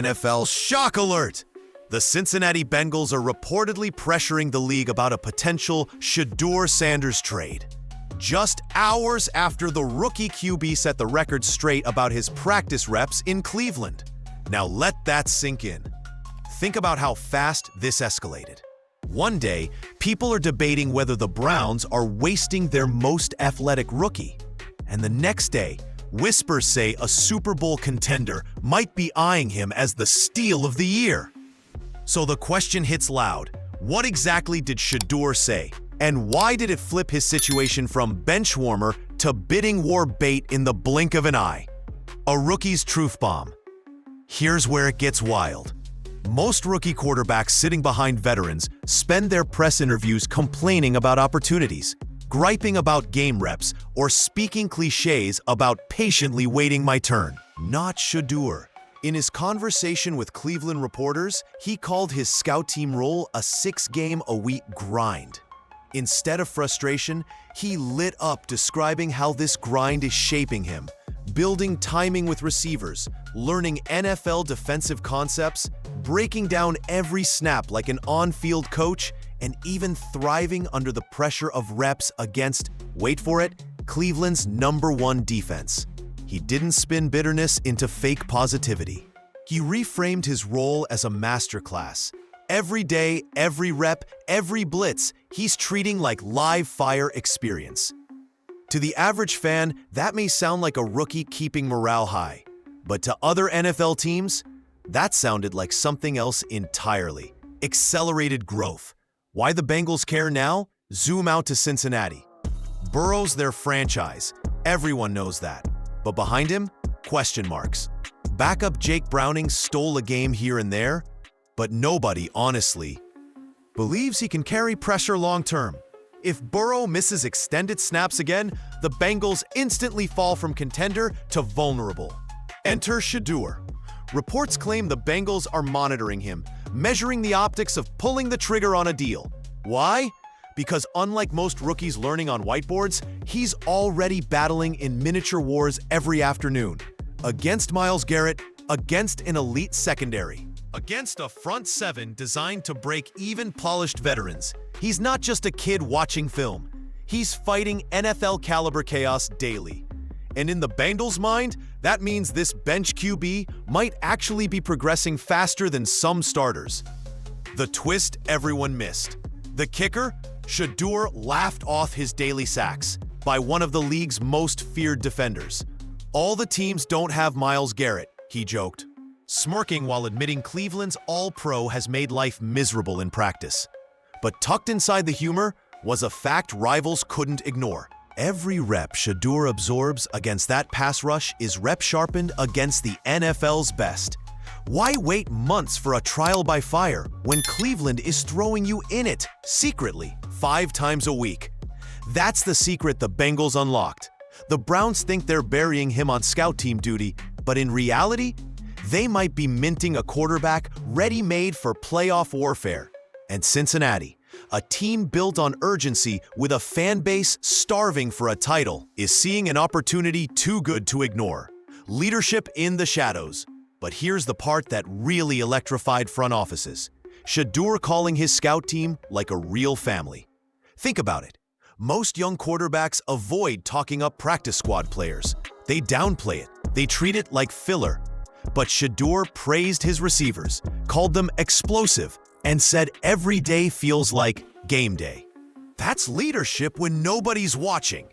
NFL shock alert! The Cincinnati Bengals are reportedly pressuring the league about a potential Shedeur Sanders trade. Just hours after the rookie QB set the record straight about his practice reps in Cleveland. Now let that sink in. Think about how fast this escalated. One day, people are debating whether the Browns are wasting their most athletic rookie. And the next day, whispers say a Super Bowl contender might be eyeing him as the steal of the year. So the question hits loud. What exactly did Shedeur say? And why did it flip his situation from bench warmer to bidding war bait in the blink of an eye? A rookie's truth bomb. Here's where it gets wild. Most rookie quarterbacks sitting behind veterans spend their press interviews complaining about opportunities, griping about game reps, or speaking cliches about patiently waiting my turn. Not Shedeur. In his conversation with Cleveland reporters, he called his scout team role a 6-game-a-week grind. Instead of frustration, he lit up describing how this grind is shaping him, building timing with receivers, learning NFL defensive concepts, breaking down every snap like an on-field coach, and even thriving under the pressure of reps against, wait for it, Cleveland's #1 defense. He didn't spin bitterness into fake positivity. He reframed his role as a masterclass. Every day, every rep, every blitz, he's treating like live fire experience. To the average fan, that may sound like a rookie keeping morale high. But to other NFL teams, that sounded like something else entirely. Accelerated growth. Why the Bengals care now? Zoom out to Cincinnati. Burrow's their franchise. Everyone knows that. But behind him, question marks. Backup Jake Browning stole a game here and there, but nobody, honestly, believes he can carry pressure long-term. If Burrow misses extended snaps again, the Bengals instantly fall from contender to vulnerable. Enter Shedeur. Reports claim the Bengals are monitoring him, measuring the optics of pulling the trigger on a deal. Why? Because unlike most rookies learning on whiteboards, he's already battling in miniature wars every afternoon. Against Myles Garrett, against an elite secondary, against a front seven designed to break even polished veterans. He's not just a kid watching film. He's fighting NFL-caliber chaos daily. And in the Bengals' mind, that means this bench QB might actually be progressing faster than some starters. The twist everyone missed. The kicker? Shedeur laughed off his daily sacks by one of the league's most feared defenders. All the teams don't have Myles Garrett, he joked, smirking while admitting Cleveland's All-Pro has made life miserable in practice. But tucked inside the humor was a fact rivals couldn't ignore. Every rep Shedeur absorbs against that pass rush is rep sharpened against the NFL's best. Why wait months for a trial by fire when Cleveland is throwing you in it, secretly, 5 times a week? That's the secret the Bengals unlocked. The Browns think they're burying him on scout team duty, but in reality, they might be minting a quarterback ready-made for playoff warfare. And Cincinnati, a team built on urgency with a fan base starving for a title, is seeing an opportunity too good to ignore. Leadership in the shadows. But here's the part that really electrified front offices. Shedeur calling his scout team like a real family. Think about it. Most young quarterbacks avoid talking up practice squad players. They downplay it. They treat it like filler. But Shedeur praised his receivers, called them explosive, and said every day feels like game day. That's leadership when nobody's watching.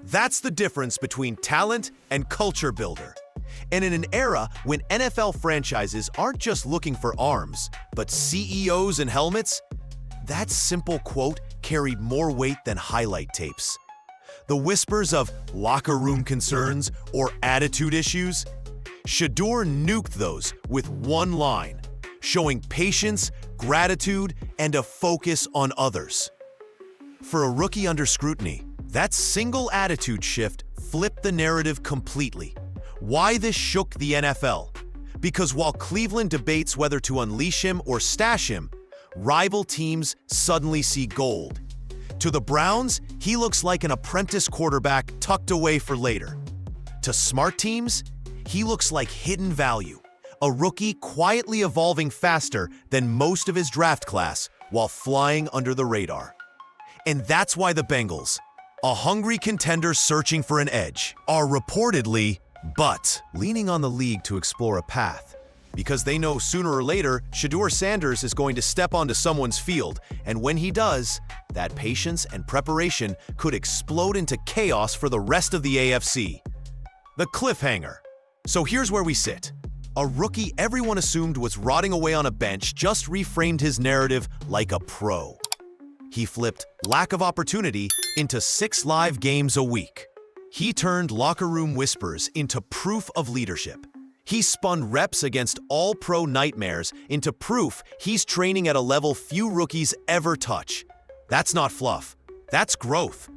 That's the difference between talent and culture builder. And in an era when NFL franchises aren't just looking for arms, but CEOs and helmets, that simple quote carried more weight than highlight tapes. The whispers of locker room concerns or attitude issues, Shedeur nuked those with one line, showing patience, gratitude, and a focus on others. For a rookie under scrutiny, that single attitude shift flipped the narrative completely. Why this shook the NFL? Because while Cleveland debates whether to unleash him or stash him, rival teams suddenly see gold. To the Browns, he looks like an apprentice quarterback tucked away for later. To smart teams, he looks like hidden value, a rookie quietly evolving faster than most of his draft class while flying under the radar. And that's why the Bengals, a hungry contender searching for an edge, are reportedly, but leaning on the league to explore a path. Because they know sooner or later, Shedeur Sanders is going to step onto someone's field, and when he does, that patience and preparation could explode into chaos for the rest of the AFC. The cliffhanger. So here's where we sit. A rookie everyone assumed was rotting away on a bench just reframed his narrative like a pro. He flipped lack of opportunity into 6 live games a week. He turned locker room whispers into proof of leadership. He spun reps against all-pro nightmares into proof he's training at a level few rookies ever touch. That's not fluff. That's growth.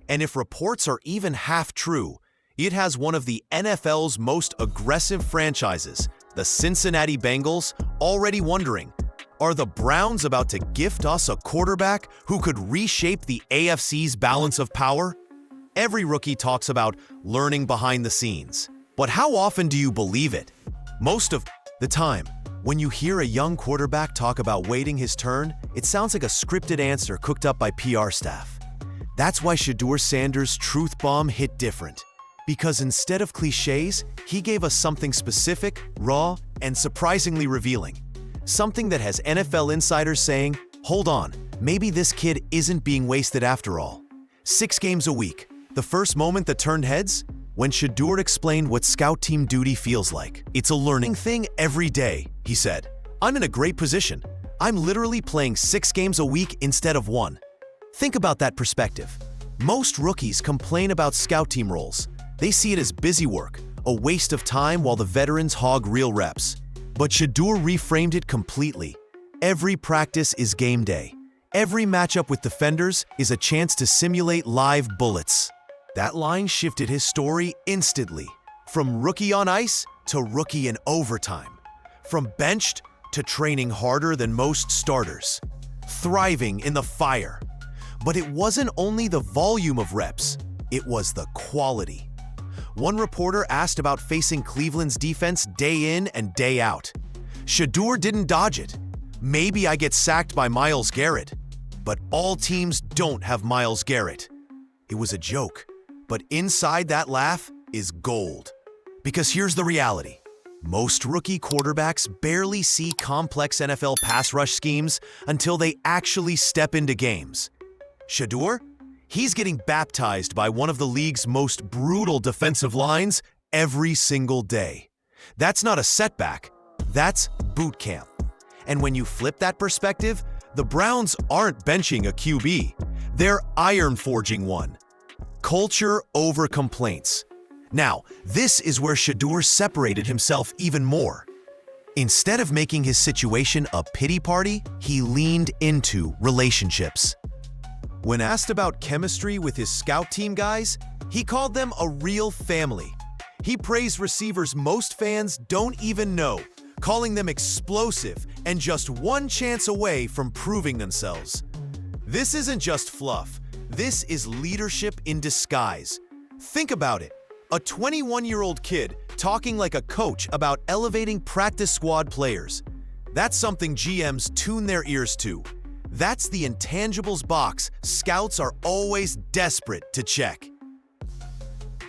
And if reports are even half true, it has one of the NFL's most aggressive franchises, the Cincinnati Bengals, already wondering, are the Browns about to gift us a quarterback who could reshape the AFC's balance of power? Every rookie talks about learning behind the scenes. But how often do you believe it? Most of the time, when you hear a young quarterback talk about waiting his turn, it sounds like a scripted answer cooked up by PR staff. That's why Shedeur Sanders' truth bomb hit different. Because instead of cliches, he gave us something specific, raw, and surprisingly revealing. Something that has NFL insiders saying, hold on, maybe this kid isn't being wasted after all. 6 games a week. The first moment that turned heads? When Shedeur explained what scout team duty feels like. It's a learning thing every day, he said. I'm in a great position. I'm literally playing 6 games a week instead of 1. Think about that perspective. Most rookies complain about scout team roles. They see it as busy work, a waste of time while the veterans hog real reps. But Shedeur reframed it completely. Every practice is game day. Every matchup with defenders is a chance to simulate live bullets. That line shifted his story instantly, from rookie on ice to rookie in overtime, from benched to training harder than most starters, thriving in the fire. But it wasn't only the volume of reps, it was the quality. One reporter asked about facing Cleveland's defense day in and day out. Shedeur didn't dodge it. Maybe I get sacked by Myles Garrett, but all teams don't have Myles Garrett. It was a joke. But inside that laugh is gold. Because here's the reality. Most rookie quarterbacks barely see complex NFL pass rush schemes until they actually step into games. Shedeur? He's getting baptized by one of the league's most brutal defensive lines every single day. That's not a setback. That's boot camp. And when you flip that perspective, the Browns aren't benching a QB. They're iron forging one. Culture over complaints. Now, this is where Shedeur separated himself even more. Instead of making his situation a pity party, he leaned into relationships. When asked about chemistry with his scout team guys, he called them a real family. He praised receivers most fans don't even know, calling them explosive and just one chance away from proving themselves. This isn't just fluff. This is leadership in disguise. Think about it. A 21-year-old kid talking like a coach about elevating practice squad players. That's something GMs tune their ears to. That's the intangibles box scouts are always desperate to check.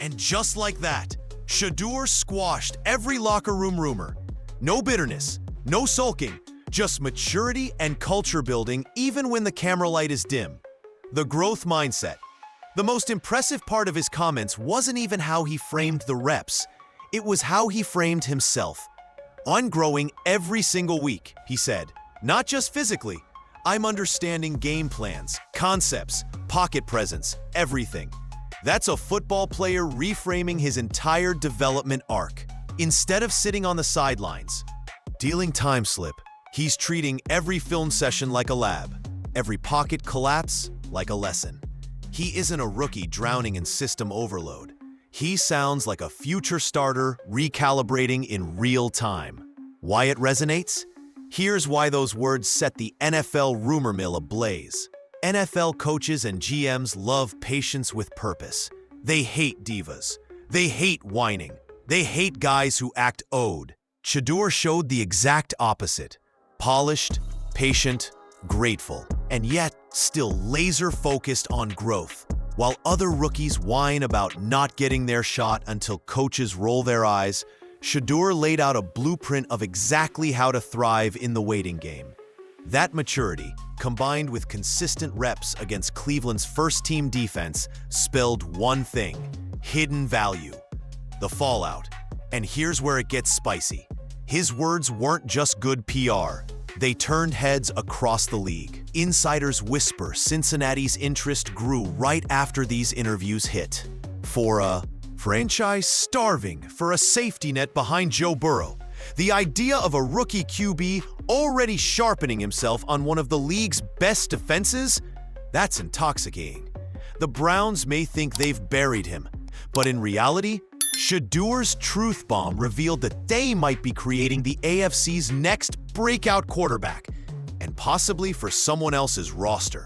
And just like that, Shedeur squashed every locker room rumor. No bitterness, no sulking, just maturity and culture building even when the camera light is dim. The growth mindset. The most impressive part of his comments wasn't even how he framed the reps. It was how he framed himself. I'm growing every single week, he said. Not just physically. I'm understanding game plans, concepts, pocket presence, everything. That's a football player reframing his entire development arc. Instead of sitting on the sidelines, dealing time slip, he's treating every film session like a lab, every pocket collapse like a lesson. He isn't a rookie drowning in system overload. He sounds like a future starter recalibrating in real time. Why it resonates? Here's why those words set the NFL rumor mill ablaze. NFL coaches and GMs love patience with purpose. They hate divas. They hate whining. They hate guys who act owed. Shedeur showed the exact opposite. Polished, patient, grateful, and yet still laser-focused on growth. While other rookies whine about not getting their shot until coaches roll their eyes, Shedeur laid out a blueprint of exactly how to thrive in the waiting game. That maturity, combined with consistent reps against Cleveland's first-team defense, spelled one thing: hidden value. The fallout. And here's where it gets spicy. His words weren't just good PR. They turned heads across the league. Insiders whisper Cincinnati's interest grew right after these interviews hit. For a franchise starving for a safety net behind Joe Burrow, the idea of a rookie QB already sharpening himself on one of the league's best defenses? That's intoxicating. The Browns may think they've buried him, but in reality, Shedeur's truth bomb revealed that they might be creating the AFC's next breakout quarterback, and possibly for someone else's roster.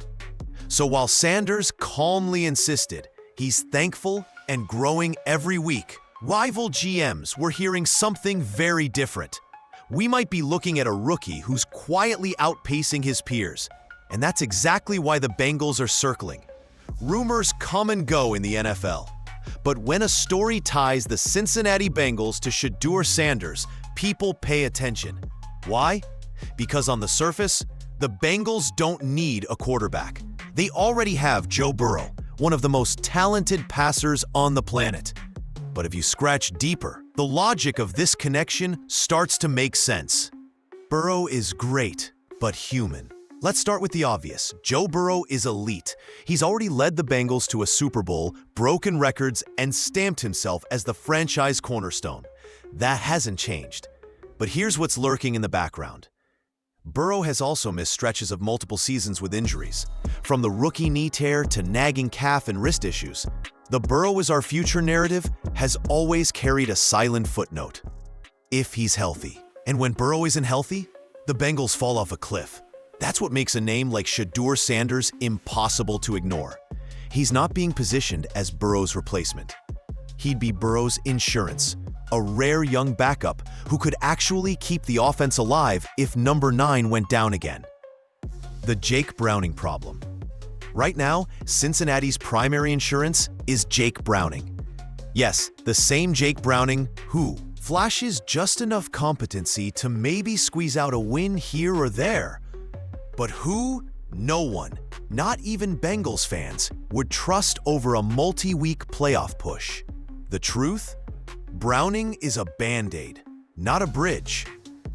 So while Sanders calmly insisted he's thankful and growing every week, rival GMs were hearing something very different. We might be looking at a rookie who's quietly outpacing his peers, and that's exactly why the Bengals are circling. Rumors come and go in the NFL. But when a story ties the Cincinnati Bengals to Shedeur Sanders, people pay attention. Why? Because on the surface, the Bengals don't need a quarterback. They already have Joe Burrow, one of the most talented passers on the planet. But if you scratch deeper, the logic of this connection starts to make sense. Burrow is great, but human. Let's start with the obvious. Joe Burrow is elite. He's already led the Bengals to a Super Bowl, broken records, and stamped himself as the franchise cornerstone. That hasn't changed. But here's what's lurking in the background. Burrow has also missed stretches of multiple seasons with injuries. From the rookie knee tear to nagging calf and wrist issues, the Burrow is our future narrative has always carried a silent footnote. If he's healthy. And when Burrow isn't healthy, the Bengals fall off a cliff. That's what makes a name like Shedeur Sanders impossible to ignore. He's not being positioned as Burrow's replacement. He'd be Burrow's insurance, a rare young backup who could actually keep the offense alive if number 9 went down again. The Jake Browning problem. Right now, Cincinnati's primary insurance is Jake Browning. Yes, the same Jake Browning who flashes just enough competency to maybe squeeze out a win here or there. But who? No one, not even Bengals fans, would trust over a multi-week playoff push. The truth? Browning is a band-aid, not a bridge.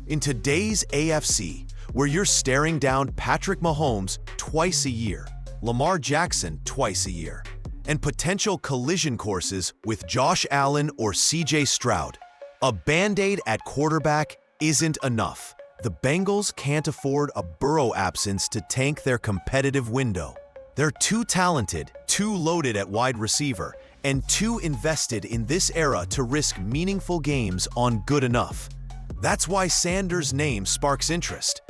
In today's AFC, where you're staring down Patrick Mahomes twice a year, Lamar Jackson twice a year, and potential collision courses with Josh Allen or CJ Stroud, a band-aid at quarterback isn't enough. The Bengals can't afford a Burrow absence to tank their competitive window. They're too talented, too loaded at wide receiver, and too invested in this era to risk meaningful games on good enough. That's why Sanders' name sparks interest.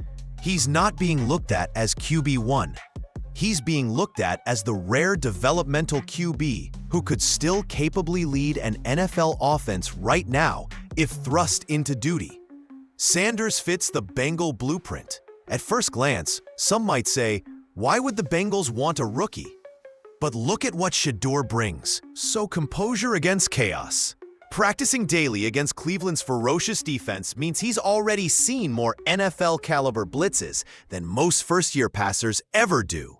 He's not being looked at as QB1. He's being looked at as the rare developmental QB who could still capably lead an NFL offense right now if thrust into duty. Sanders fits the Bengal blueprint. At first glance, some might say, why would the Bengals want a rookie? But look at what Shedeur brings. So composure against chaos. Practicing daily against Cleveland's ferocious defense means he's already seen more NFL-caliber blitzes than most first-year passers ever do.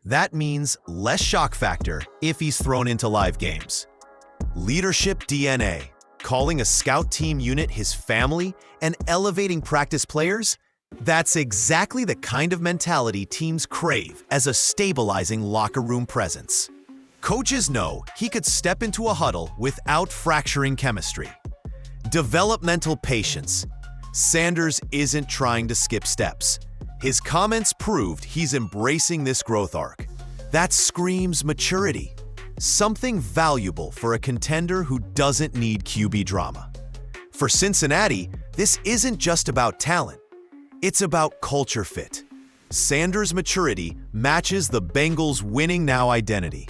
That means less shock factor if he's thrown into live games. Leadership DNA. Calling a scout team unit his family and elevating practice players? That's exactly the kind of mentality teams crave as a stabilizing locker room presence. Coaches know he could step into a huddle without fracturing chemistry. Developmental patience. Sanders isn't trying to skip steps. His comments proved he's embracing this growth arc. That screams maturity. Something valuable for a contender who doesn't need QB drama. For Cincinnati, this isn't just about talent. It's about culture fit. Sanders' maturity matches the Bengals' winning now identity.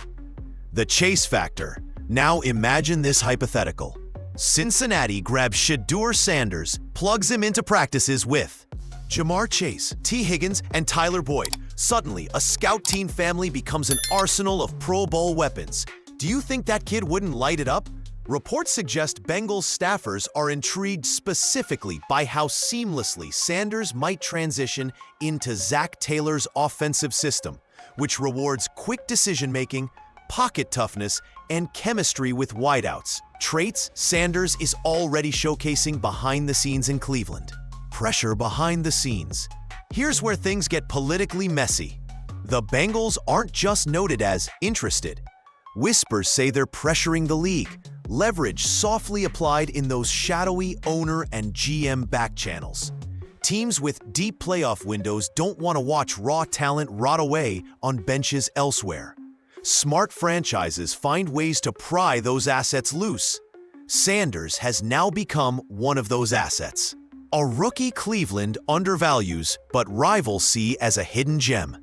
The chase factor. Now imagine this hypothetical. Cincinnati grabs Shedeur Sanders, plugs him into practices with Jamar Chase, T. Higgins, and Tyler Boyd. Suddenly, a scout team family becomes an arsenal of Pro Bowl weapons. Do you think that kid wouldn't light it up? Reports suggest Bengals staffers are intrigued specifically by how seamlessly Sanders might transition into Zach Taylor's offensive system, which rewards quick decision-making, pocket toughness, and chemistry with wideouts. Traits Sanders is already showcasing behind the scenes in Cleveland. Pressure behind the scenes. Here's where things get politically messy. The Bengals aren't just noted as interested. Whispers say they're pressuring the league, leverage softly applied in those shadowy owner and GM back channels. Teams with deep playoff windows don't want to watch raw talent rot away on benches elsewhere. Smart franchises find ways to pry those assets loose. Sanders has now become one of those assets. A rookie Cleveland undervalues, but rivals see as a hidden gem.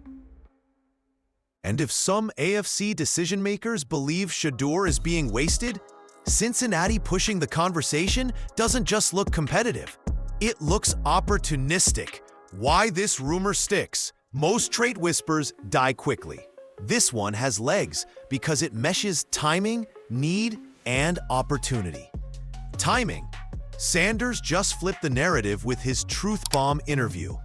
And if some AFC decision-makers believe Shedeur is being wasted, Cincinnati pushing the conversation doesn't just look competitive. It looks opportunistic. Why this rumor sticks? Most trait whispers die quickly. This one has legs because it meshes timing, need, and opportunity. Timing. Sanders just flipped the narrative with his truth bomb interview.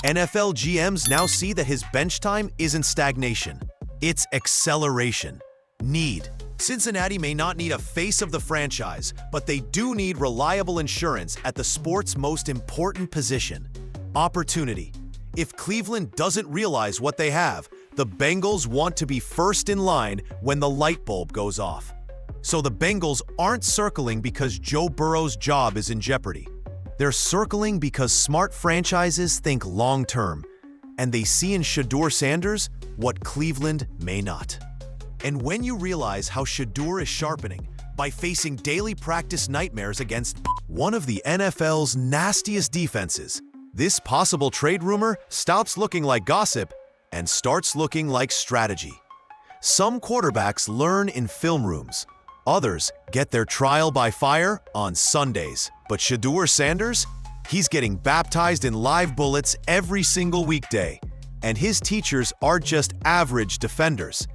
NFL GMs now see that his bench time isn't stagnation. It's acceleration. Need. Cincinnati may not need a face of the franchise, but they do need reliable insurance at the sport's most important position. Opportunity. If Cleveland doesn't realize what they have, the Bengals want to be first in line when the light bulb goes off. So the Bengals aren't circling because Joe Burrow's job is in jeopardy. They're circling because smart franchises think long-term, and they see in Shedeur Sanders what Cleveland may not. And when you realize how Shedeur is sharpening by facing daily practice nightmares against one of the NFL's nastiest defenses, this possible trade rumor stops looking like gossip and starts looking like strategy. Some quarterbacks learn in film rooms. Others get their trial by fire on Sundays. But Shedeur Sanders, he's getting baptized in live bullets every single weekday. And his teachers aren't just average defenders.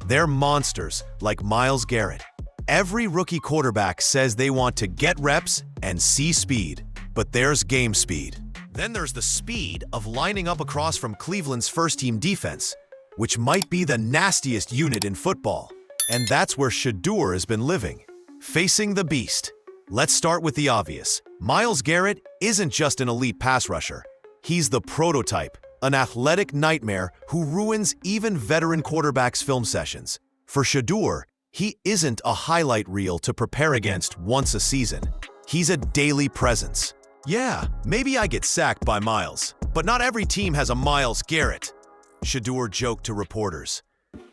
They're monsters like Myles Garrett. Every rookie quarterback says they want to get reps and see speed. But there's game speed. Then there's the speed of lining up across from Cleveland's first-team defense, which might be the nastiest unit in football. And that's where Shedeur has been living, facing the beast. Let's start with the obvious. Myles Garrett isn't just an elite pass rusher. He's the prototype, an athletic nightmare who ruins even veteran quarterbacks' film sessions. For Shedeur, he isn't a highlight reel to prepare against once a season. He's a daily presence. Yeah, maybe I get sacked by Myles, but not every team has a Myles Garrett, Shedeur joked to reporters.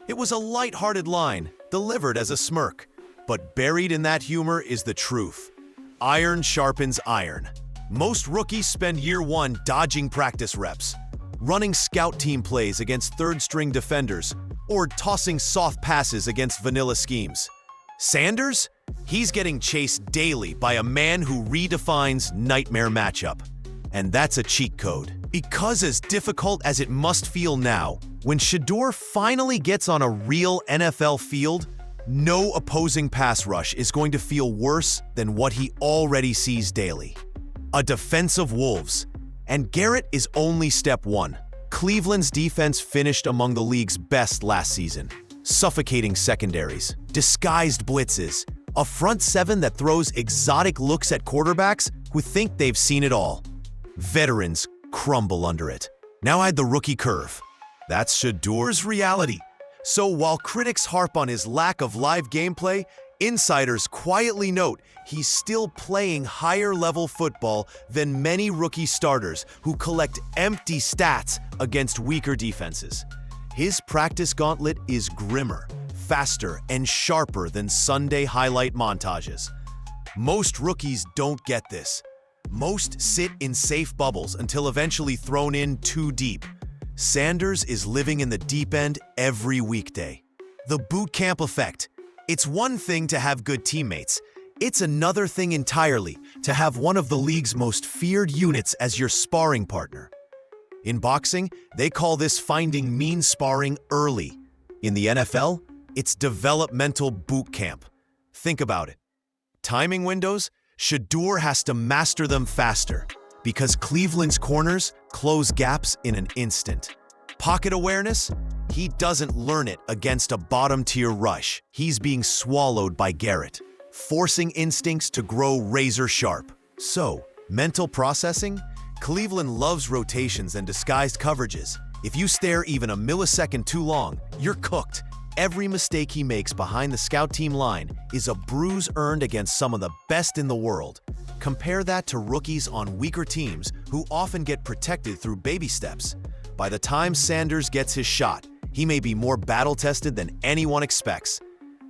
It was a light-hearted line, delivered as a smirk, but buried in that humor is the truth. Iron sharpens iron. Most rookies spend year one dodging practice reps, running scout team plays against third-string defenders, or tossing soft passes against vanilla schemes. Sanders? He's getting chased daily by a man who redefines nightmare matchup. And that's a cheat code. Because as difficult as it must feel now, when Shedeur finally gets on a real NFL field, no opposing pass rush is going to feel worse than what he already sees daily. A defense of wolves. And Garrett is only step one. Cleveland's defense finished among the league's best last season. Suffocating secondaries, disguised blitzes, a front seven that throws exotic looks at quarterbacks who think they've seen it all. Veterans crumble under it. Now add the rookie curve. That's Shedeur's reality. So while critics harp on his lack of live gameplay, insiders quietly note he's still playing higher-level football than many rookie starters who collect empty stats against weaker defenses. His practice gauntlet is grimmer, faster, and sharper than Sunday highlight montages. Most rookies don't get this. Most sit in safe bubbles until eventually thrown in too deep. Sanders is living in the deep end every weekday. The boot camp effect. It's one thing to have good teammates. It's another thing entirely to have one of the league's most feared units as your sparring partner. In boxing, they call this finding mean sparring early. In the NFL, it's developmental boot camp. Think about it. Timing windows? Shedeur has to master them faster because Cleveland's corners close gaps in an instant. Pocket awareness? He doesn't learn it against a bottom-tier rush. He's being swallowed by Garrett, forcing instincts to grow razor sharp. So, mental processing? Cleveland loves rotations and disguised coverages. If you stare even a millisecond too long, you're cooked. Every mistake he makes behind the scout team line is a bruise earned against some of the best in the world. Compare that to rookies on weaker teams who often get protected through baby steps. By the time Sanders gets his shot, he may be more battle-tested than anyone expects.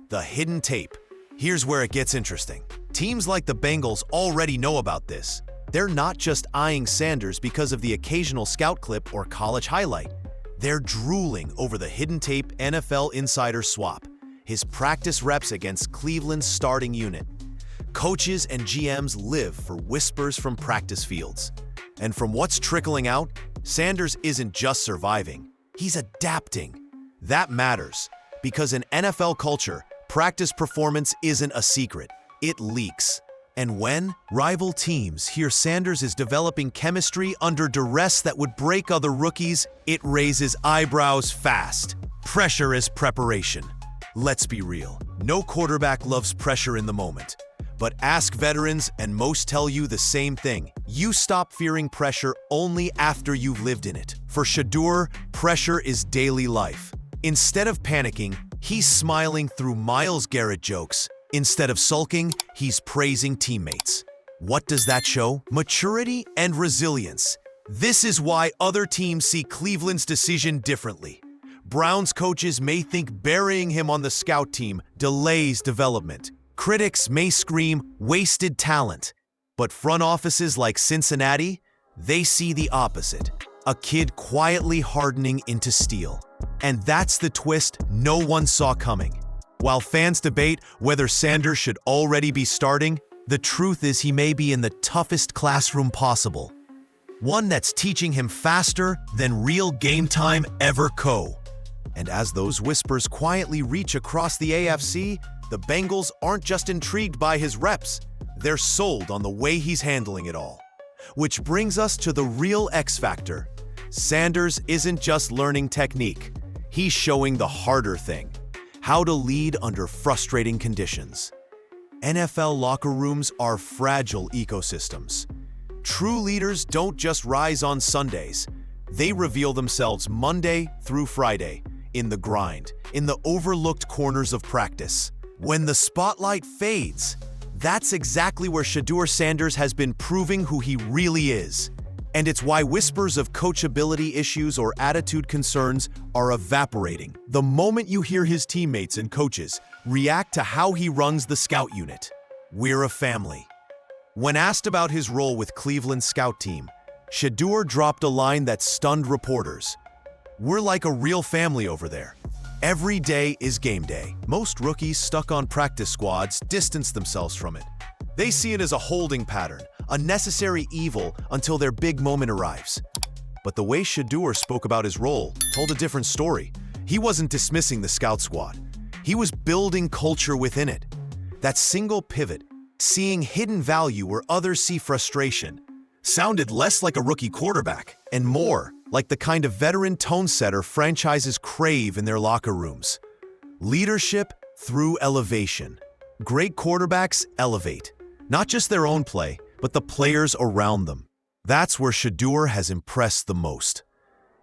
The hidden tape. Here's where it gets interesting. Teams like the Bengals already know about this. They're not just eyeing Sanders because of the occasional scout clip or college highlight. They're drooling over the hidden tape NFL insider swap, his practice reps against Cleveland's starting unit. Coaches and GMs live for whispers from practice fields. And from what's trickling out, Sanders isn't just surviving, he's adapting. That matters, because in NFL culture, practice performance isn't a secret, it leaks. And when rival teams hear Sanders is developing chemistry under duress that would break other rookies, it raises eyebrows fast. Pressure is preparation. Let's be real, no quarterback loves pressure in the moment. But ask veterans and most tell you the same thing. You stop fearing pressure only after you've lived in it. For Shedeur, pressure is daily life. Instead of panicking, he's smiling through Myles Garrett jokes. Instead of sulking, he's praising teammates. What does that show? Maturity and resilience. This is why other teams see Cleveland's decision differently. Browns coaches may think burying him on the scout team delays development. Critics may scream wasted talent. But front offices like Cincinnati, they see the opposite. A kid quietly hardening into steel. And that's the twist no one saw coming. While fans debate whether Sanders should already be starting, the truth is he may be in the toughest classroom possible. One that's teaching him faster than real game time ever could. And as those whispers quietly reach across the AFC, the Bengals aren't just intrigued by his reps, they're sold on the way he's handling it all. Which brings us to the real X factor. Sanders isn't just learning technique, he's showing the harder thing. How to lead under frustrating conditions. NFL locker rooms are fragile ecosystems. True leaders don't just rise on Sundays. They reveal themselves Monday through Friday, in the grind, in the overlooked corners of practice. When the spotlight fades, that's exactly where Shedeur Sanders has been proving who he really is. And it's why whispers of coachability issues or attitude concerns are evaporating the moment you hear his teammates and coaches react to how he runs the scout unit. We're a family. When asked about his role with Cleveland's scout team, Shedeur dropped a line that stunned reporters. "We're like a real family over there. Every day is game day." Most rookies stuck on practice squads distance themselves from it. They see it as a holding pattern, a necessary evil until their big moment arrives. But the way Shedeur spoke about his role told a different story. He wasn't dismissing the scout squad. He was building culture within it. That single pivot, seeing hidden value where others see frustration, sounded less like a rookie quarterback and more like the kind of veteran tone setter franchises crave in their locker rooms. Leadership through elevation. Great quarterbacks elevate, not just their own play, but the players around them. That's where Shedeur has impressed the most.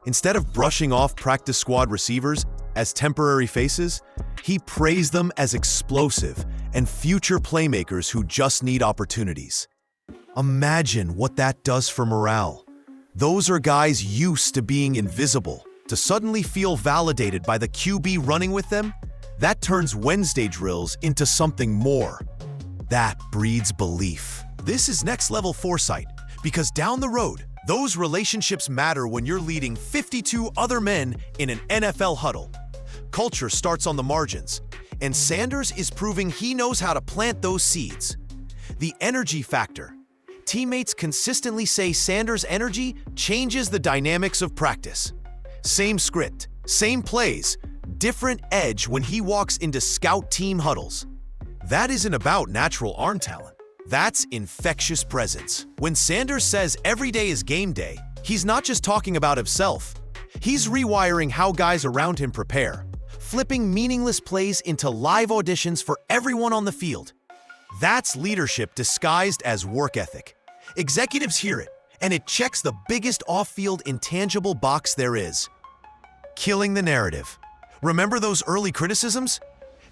Instead of brushing off practice squad receivers as temporary faces, he praised them as explosive and future playmakers who just need opportunities. Imagine what that does for morale. Those are guys used to being invisible. To suddenly feel validated by the QB running with them, that turns Wednesday drills into something more. That breeds belief. This is next-level foresight, because down the road, those relationships matter when you're leading 52 other men in an NFL huddle. Culture starts on the margins, and Sanders is proving he knows how to plant those seeds. The energy factor. Teammates consistently say Sanders' energy changes the dynamics of practice. Same script, same plays, different edge when he walks into scout team huddles. That isn't about natural arm talent. That's infectious presence. When Sanders says every day is game day, he's not just talking about himself. He's rewiring how guys around him prepare, flipping meaningless plays into live auditions for everyone on the field. That's leadership disguised as work ethic. Executives hear it, and it checks the biggest off-field intangible box there is. Killing the narrative. Remember those early criticisms?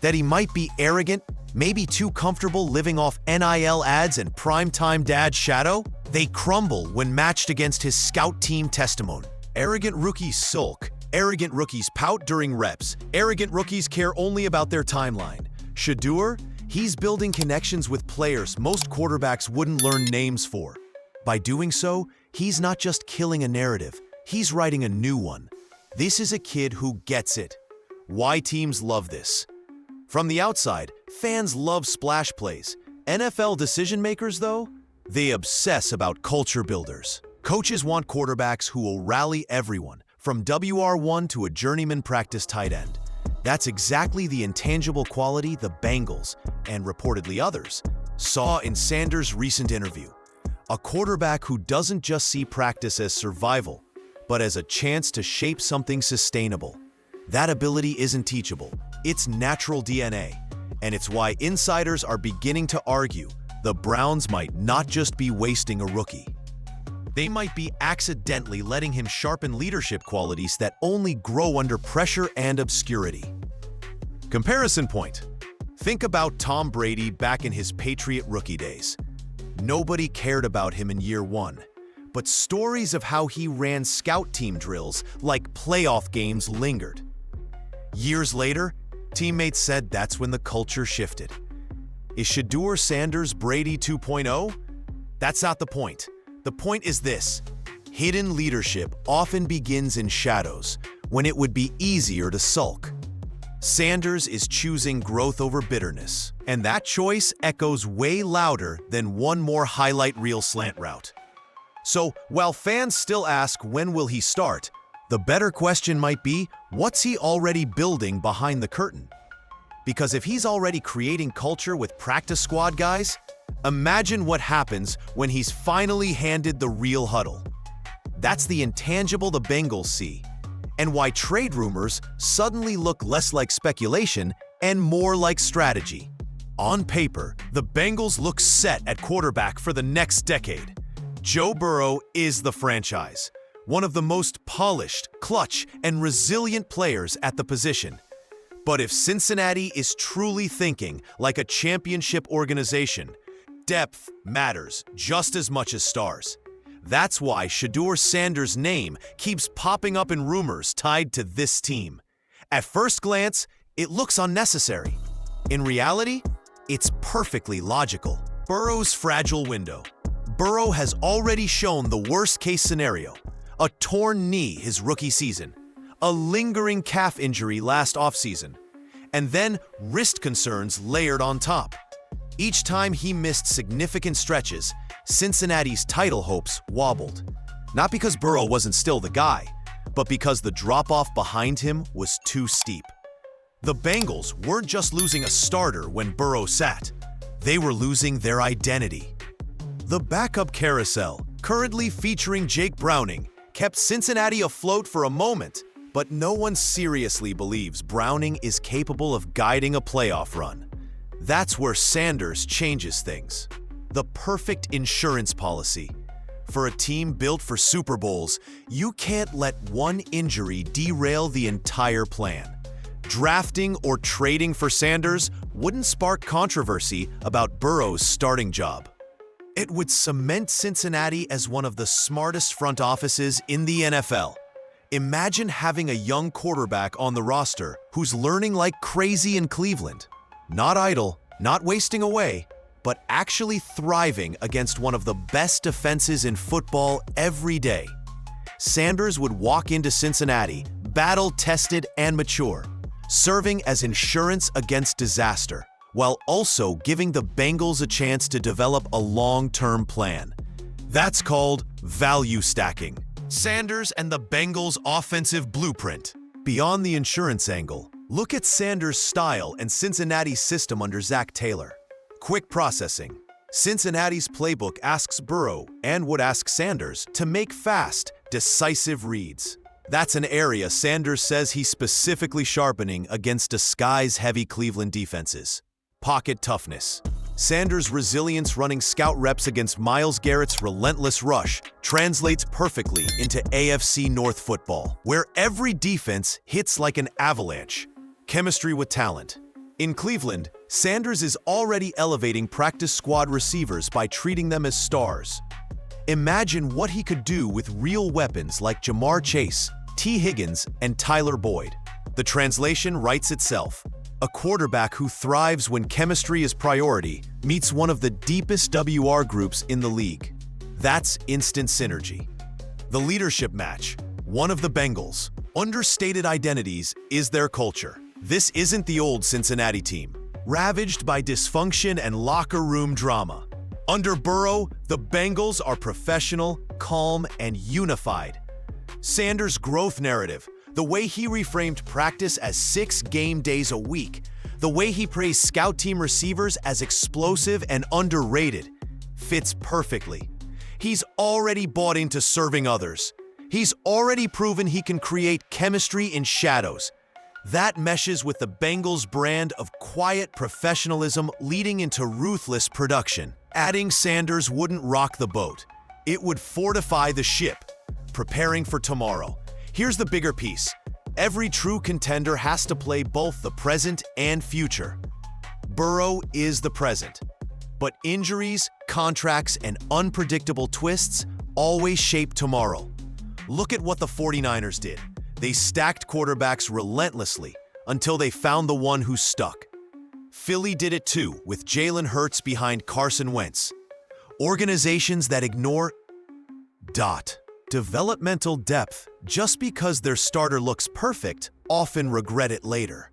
That he might be arrogant, maybe too comfortable living off NIL ads and primetime dad shadow? They crumble when matched against his scout team testimony. Arrogant rookies sulk. Arrogant rookies pout during reps. Arrogant rookies care only about their timeline. Shedeur, he's building connections with players most quarterbacks wouldn't learn names for. By doing so, he's not just killing a narrative, he's writing a new one. This is a kid who gets it. Why teams love this? From the outside, fans love splash plays. NFL decision makers, though, they obsess about culture builders. Coaches want quarterbacks who will rally everyone, from WR1 to a journeyman practice tight end. That's exactly the intangible quality the Bengals, and reportedly others, saw in Sanders' recent interview. A quarterback who doesn't just see practice as survival, but as a chance to shape something sustainable. That ability isn't teachable, it's natural DNA, and it's why insiders are beginning to argue the Browns might not just be wasting a rookie. They might be accidentally letting him sharpen leadership qualities that only grow under pressure and obscurity. Comparison point. Think about Tom Brady back in his Patriot rookie days. Nobody cared about him in year one, but stories of how he ran scout team drills like playoff games lingered. Years later, teammates said that's when the culture shifted. Is Shedeur Sanders Brady 2.0? That's not the point. The point is this: hidden leadership often begins in shadows, when it would be easier to sulk. Sanders is choosing growth over bitterness, and that choice echoes way louder than one more highlight reel slant route. So, while fans still ask when will he start, the better question might be, what's he already building behind the curtain? Because if he's already creating culture with practice squad guys, imagine what happens when he's finally handed the real huddle. That's the intangible the Bengals see, and why trade rumors suddenly look less like speculation and more like strategy. On paper, the Bengals look set at quarterback for the next decade. Joe Burrow is the franchise, one of the most polished, clutch, and resilient players at the position. But if Cincinnati is truly thinking like a championship organization, depth matters just as much as stars. That's why Shedeur Sanders' name keeps popping up in rumors tied to this team. At first glance, it looks unnecessary. In reality, it's perfectly logical. Burrow's fragile window. Burrow has already shown the worst-case scenario: a torn knee his rookie season, a lingering calf injury last offseason, and then wrist concerns layered on top. Each time he missed significant stretches, Cincinnati's title hopes wobbled. Not because Burrow wasn't still the guy, but because the drop-off behind him was too steep. The Bengals weren't just losing a starter when Burrow sat. They were losing their identity. The backup carousel, currently featuring Jake Browning, kept Cincinnati afloat for a moment, but no one seriously believes Browning is capable of guiding a playoff run. That's where Sanders changes things. The perfect insurance policy. For a team built for Super Bowls, you can't let one injury derail the entire plan. Drafting or trading for Sanders wouldn't spark controversy about Burrow's starting job. It would cement Cincinnati as one of the smartest front offices in the NFL. Imagine having a young quarterback on the roster who's learning like crazy in Cleveland. Not idle, not wasting away, but actually thriving against one of the best defenses in football every day. Sanders would walk into Cincinnati, battle-tested and mature, serving as insurance against disaster, while also giving the Bengals a chance to develop a long-term plan. That's called value stacking. Sanders and the Bengals' offensive blueprint. Beyond the insurance angle, look at Sanders' style and Cincinnati's system under Zach Taylor. Quick processing. Cincinnati's playbook asks Burrow, and would ask Sanders, to make fast, decisive reads. That's an area Sanders says he's specifically sharpening against disguise-heavy Cleveland defenses. Pocket toughness. Sanders' resilience running scout reps against Myles Garrett's relentless rush translates perfectly into AFC North football, where every defense hits like an avalanche. Chemistry with talent. In Cleveland, Sanders is already elevating practice squad receivers by treating them as stars. Imagine what he could do with real weapons like Jamar Chase, T. Higgins, and Tyler Boyd. The translation writes itself. A quarterback who thrives when chemistry is priority meets one of the deepest WR groups in the league. That's instant synergy. The leadership match. One of the Bengals' understated identities is their culture. This isn't the old Cincinnati team, ravaged by dysfunction and locker room drama. Under Burrow, the Bengals are professional, calm, and unified. Sanders' growth narrative, the way he reframed practice as 6 game days a week, the way he praised scout team receivers as explosive and underrated, fits perfectly. He's already bought into serving others. He's already proven he can create chemistry in shadows. That meshes with the Bengals' brand of quiet professionalism leading into ruthless production. Adding Sanders wouldn't rock the boat. It would fortify the ship, preparing for tomorrow. Here's the bigger piece. Every true contender has to play both the present and future. Burrow is the present, but injuries, contracts, and unpredictable twists always shape tomorrow. Look at what the 49ers did. They stacked quarterbacks relentlessly until they found the one who stuck. Philly did it too, with Jalen Hurts behind Carson Wentz. Organizations that ignore developmental depth just because their starter looks perfect often regret it later.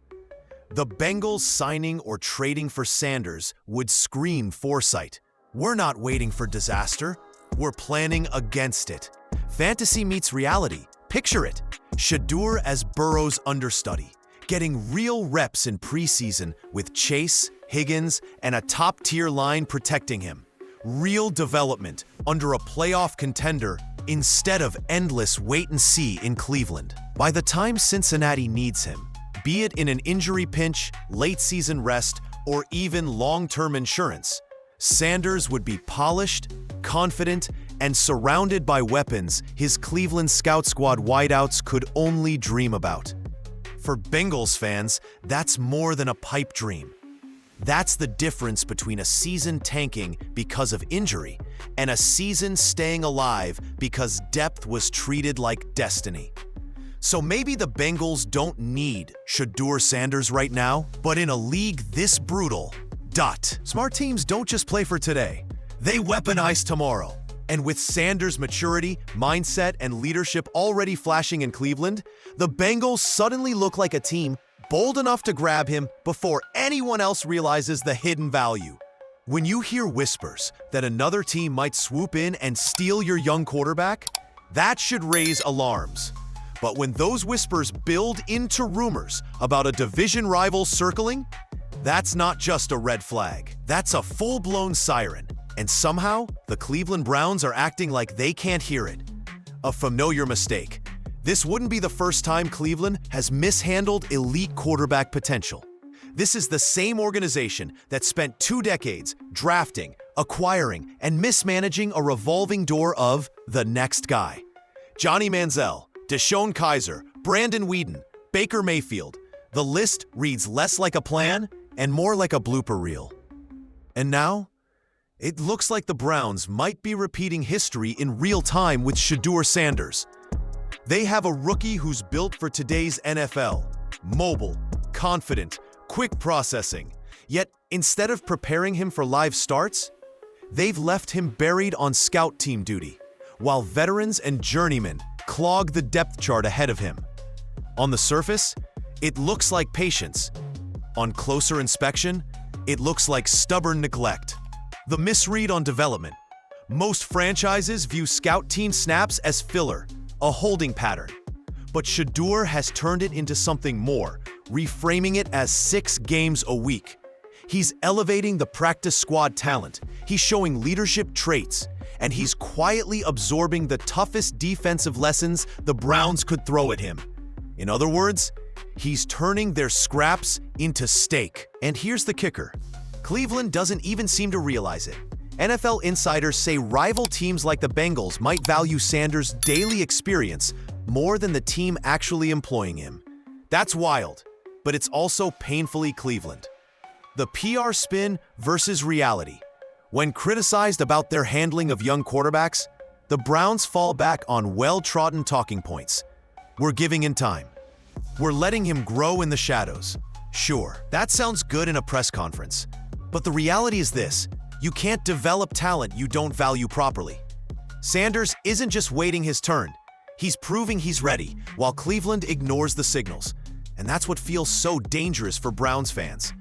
The Bengals signing or trading for Sanders would scream foresight. We're not waiting for disaster. We're planning against it. Fantasy meets reality. Picture it. Shedeur as Burrow's understudy, getting real reps in preseason with Chase, Higgins, and a top-tier line protecting him. Real development under a playoff contender instead of endless wait-and-see in Cleveland. By the time Cincinnati needs him, be it in an injury pinch, late-season rest, or even long-term insurance, Sanders would be polished, confident, and surrounded by weapons his Cleveland Scout Squad wideouts could only dream about. For Bengals fans, that's more than a pipe dream. That's the difference between a season tanking because of injury and a season staying alive because depth was treated like destiny. So maybe the Bengals don't need Shedeur Sanders right now, but in a league this brutal, smart teams don't just play for today. They weaponize tomorrow. And with Sanders' maturity, mindset, and leadership already flashing in Cleveland, the Bengals suddenly look like a team bold enough to grab him before anyone else realizes the hidden value. When you hear whispers that another team might swoop in and steal your young quarterback, that should raise alarms. But when those whispers build into rumors about a division rival circling, that's not just a red flag. That's a full-blown siren. And somehow, the Cleveland Browns are acting like they can't hear it. A familiar mistake. This wouldn't be the first time Cleveland has mishandled elite quarterback potential. This is the same organization that spent 2 decades drafting, acquiring, and mismanaging a revolving door of the next guy. Johnny Manziel, Deshaun Kaiser, Brandon Weeden, Baker Mayfield. The list reads less like a plan and more like a blooper reel. And now, it looks like the Browns might be repeating history in real time with Shedeur Sanders. They have a rookie who's built for today's NFL. Mobile, confident, quick processing. Yet, instead of preparing him for live starts, they've left him buried on scout team duty, while veterans and journeymen clog the depth chart ahead of him. On the surface, It looks like patience. On closer inspection, it looks like stubborn neglect. The misread on development. Most franchises view scout team snaps as filler, a holding pattern. But Shedeur has turned it into something more, reframing it as 6 games a week. He's elevating the practice squad talent, he's showing leadership traits, and he's quietly absorbing the toughest defensive lessons the Browns could throw at him. In other words, he's turning their scraps into steak. And here's the kicker. Cleveland doesn't even seem to realize it. NFL insiders say rival teams like the Bengals might value Sanders' daily experience more than the team actually employing him. That's wild, but it's also painfully Cleveland. The PR spin versus reality. When criticized about their handling of young quarterbacks, the Browns fall back on well-trodden talking points. We're giving him time. We're letting him grow in the shadows. Sure, that sounds good in a press conference, but the reality is this: you can't develop talent you don't value properly. Sanders isn't just waiting his turn. He's proving he's ready, while Cleveland ignores the signals. And that's what feels so dangerous for Browns fans.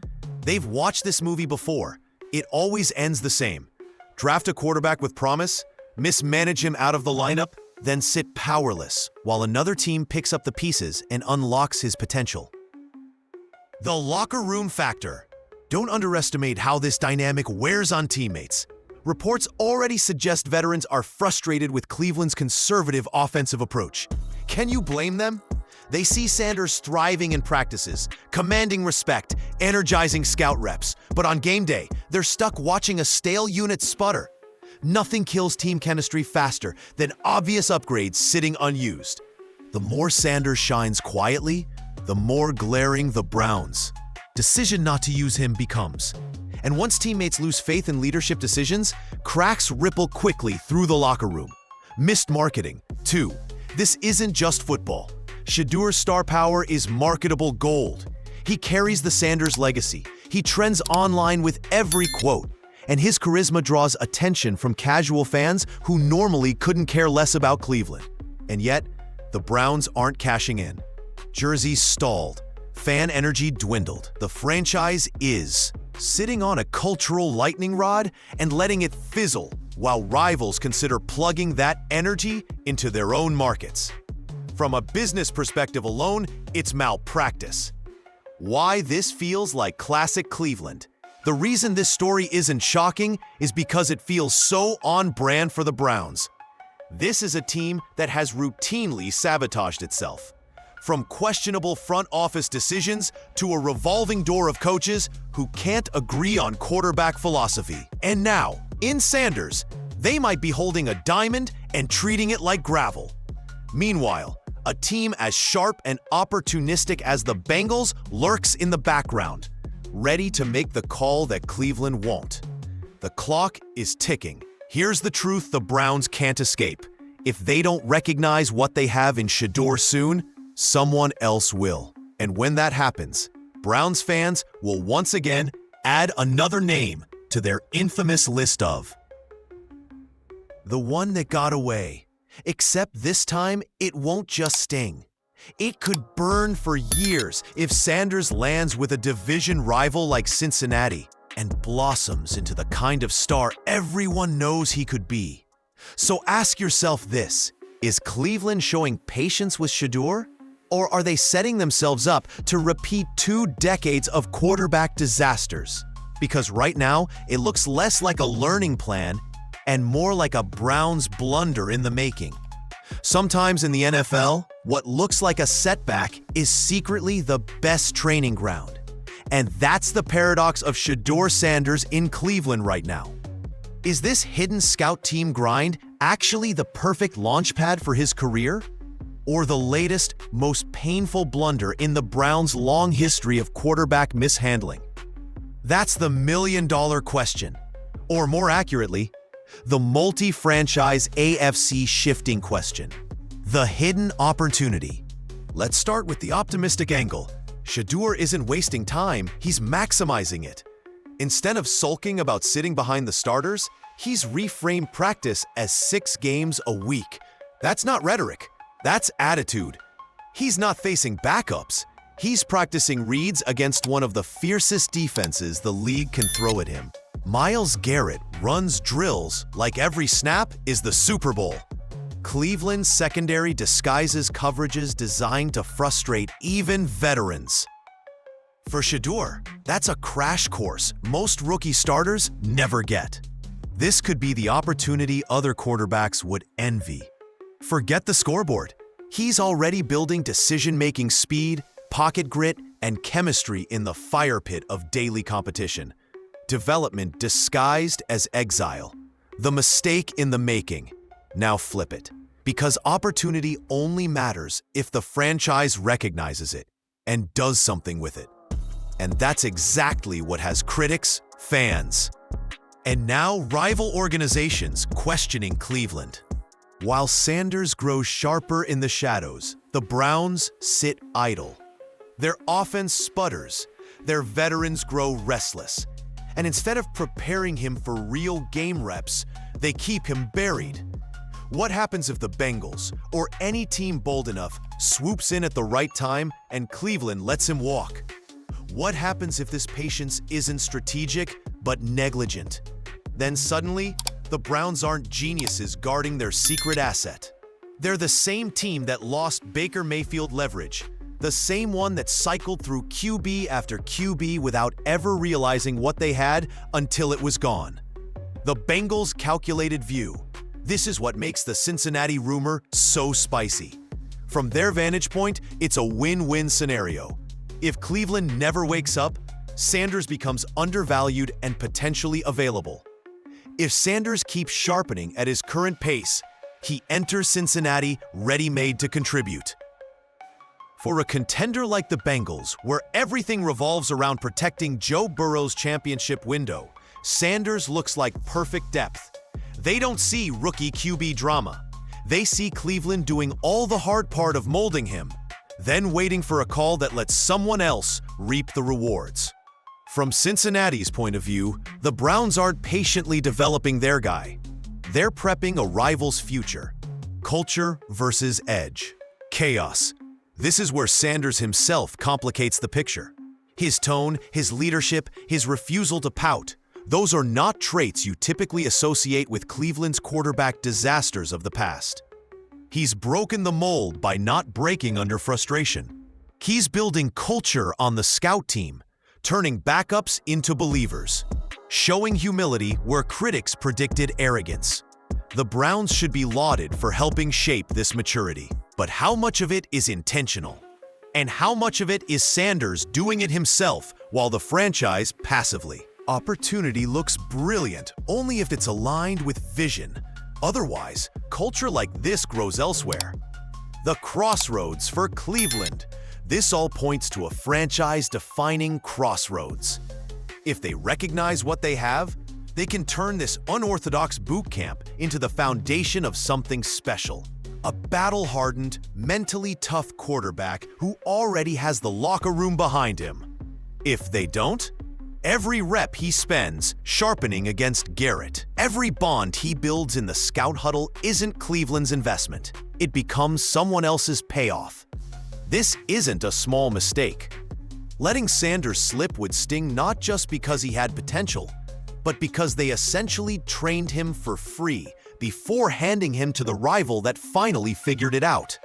They've watched this movie before. It always ends the same. Draft a quarterback with promise, mismanage him out of the lineup, then sit powerless while another team picks up the pieces and unlocks his potential. The locker room factor. Don't underestimate how this dynamic wears on teammates. Reports already suggest veterans are frustrated with Cleveland's conservative offensive approach. Can you blame them? They see Sanders thriving in practices, commanding respect, energizing scout reps, but on game day, they're stuck watching a stale unit sputter. Nothing kills team chemistry faster than obvious upgrades sitting unused. The more Sanders shines quietly, the more glaring the Browns' decision not to use him becomes. And once teammates lose faith in leadership decisions, cracks ripple quickly through the locker room. Missed marketing. 2. This isn't just football. Shedeur's star power is marketable gold. He carries the Sanders legacy. He trends online with every quote. And his charisma draws attention from casual fans who normally couldn't care less about Cleveland. And yet, the Browns aren't cashing in. Jerseys stalled. Fan energy dwindled. The franchise is sitting on a cultural lightning rod and letting it fizzle while rivals consider plugging that energy into their own markets. From a business perspective alone, it's malpractice. Why this feels like classic Cleveland. The reason this story isn't shocking is because it feels so on brand for the Browns. This is a team that has routinely sabotaged itself. From questionable front office decisions to a revolving door of coaches who can't agree on quarterback philosophy. And now, in Sanders, they might be holding a diamond and treating it like gravel. Meanwhile, a team as sharp and opportunistic as the Bengals lurks in the background, ready to make the call that Cleveland won't. The clock is ticking. Here's the truth the Browns can't escape. If they don't recognize what they have in Shedeur soon, someone else will. And when that happens, Browns fans will once again add another name to their infamous list of the one that got away. Except this time, it won't just sting. It could burn for years if Sanders lands with a division rival like Cincinnati and blossoms into the kind of star everyone knows he could be. So ask yourself this: is Cleveland showing patience with Shedeur? Or are they setting themselves up to repeat 2 decades of quarterback disasters? Because right now, it looks less like a learning plan and more like a Browns blunder in the making. Sometimes in the NFL, what looks like a setback is secretly the best training ground. And that's the paradox of Shedeur Sanders in Cleveland right now. Is this hidden scout team grind actually the perfect launchpad for his career? Or the latest, most painful blunder in the Browns' long history of quarterback mishandling? That's the million-dollar question. Or more accurately, the multi-franchise AFC shifting question. The hidden opportunity. Let's start with the optimistic angle. Shedeur isn't wasting time, he's maximizing it. Instead of sulking about sitting behind the starters, he's reframed practice as 6 games a week. That's not rhetoric. That's attitude. He's not facing backups. He's practicing reads against one of the fiercest defenses the league can throw at him. Myles Garrett runs drills like every snap is the Super Bowl. Cleveland's secondary disguises coverages designed to frustrate even veterans. For Shedeur, that's a crash course most rookie starters never get. This could be the opportunity other quarterbacks would envy. Forget the scoreboard. He's already building decision-making speed, pocket grit, and chemistry in the fire pit of daily competition. Development disguised as exile. The mistake in the making. Now flip it. Because opportunity only matters if the franchise recognizes it and does something with it. And that's exactly what has critics, fans, and now rival organizations questioning Cleveland. While Sanders grows sharper in the shadows, the Browns sit idle. Their offense sputters, their veterans grow restless, and instead of preparing him for real game reps, they keep him buried. What happens if the Bengals, or any team bold enough, swoops in at the right time and Cleveland lets him walk? What happens if this patience isn't strategic, but negligent? Then suddenly, the Browns aren't geniuses guarding their secret asset. They're the same team that lost Baker Mayfield leverage, the same one that cycled through QB after QB without ever realizing what they had until it was gone. The Bengals' calculated view. This is what makes the Cincinnati rumor so spicy. From their vantage point, it's a win-win scenario. If Cleveland never wakes up, Sanders becomes undervalued and potentially available. If Sanders keeps sharpening at his current pace, he enters Cincinnati ready-made to contribute. For a contender like the Bengals, where everything revolves around protecting Joe Burrow's championship window, Sanders looks like perfect depth. They don't see rookie QB drama. They see Cleveland doing all the hard part of molding him, then waiting for a call that lets someone else reap the rewards. From Cincinnati's point of view, the Browns aren't patiently developing their guy. They're prepping a rival's future. Culture versus edge. Chaos. This is where Sanders himself complicates the picture. His tone, his leadership, his refusal to pout. Those are not traits you typically associate with Cleveland's quarterback disasters of the past. He's broken the mold by not breaking under frustration. He's building culture on the scout team, turning backups into believers, showing humility where critics predicted arrogance. The Browns should be lauded for helping shape this maturity. But how much of it is intentional? And how much of it is Sanders doing it himself while the franchise passively? Opportunity looks brilliant only if it's aligned with vision. Otherwise, culture like this grows elsewhere. The crossroads for Cleveland. This all points to a franchise-defining crossroads. If they recognize what they have, they can turn this unorthodox boot camp into the foundation of something special. A battle-hardened, mentally tough quarterback who already has the locker room behind him. If they don't, every rep he spends sharpening against Garrett, every bond he builds in the scout huddle isn't Cleveland's investment. It becomes someone else's payoff. This isn't a small mistake. Letting Sanders slip would sting not just because he had potential, but because they essentially trained him for free before handing him to the rival that finally figured it out.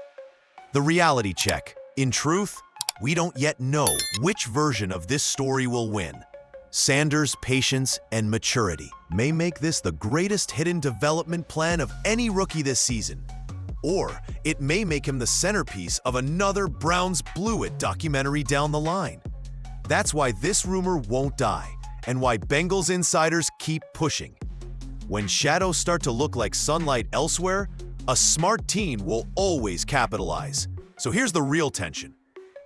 The reality check. In truth, we don't yet know which version of this story will win. Sanders' patience and maturity may make this the greatest hidden development plan of any rookie this season. Or it may make him the centerpiece of another Browns Blew It documentary down the line. That's why this rumor won't die, and why Bengals insiders keep pushing. When shadows start to look like sunlight elsewhere, a smart team will always capitalize. So here's the real tension.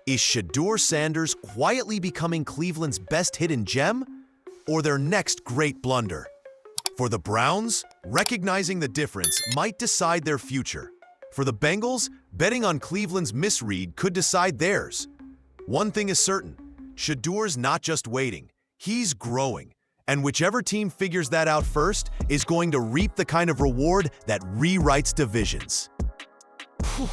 Is Shedeur Sanders quietly becoming Cleveland's best hidden gem, or their next great blunder? For the Browns, recognizing the difference might decide their future. For the Bengals, betting on Cleveland's misread could decide theirs. One thing is certain, Shedeur's not just waiting, he's growing. And whichever team figures that out first is going to reap the kind of reward that rewrites divisions. Whew.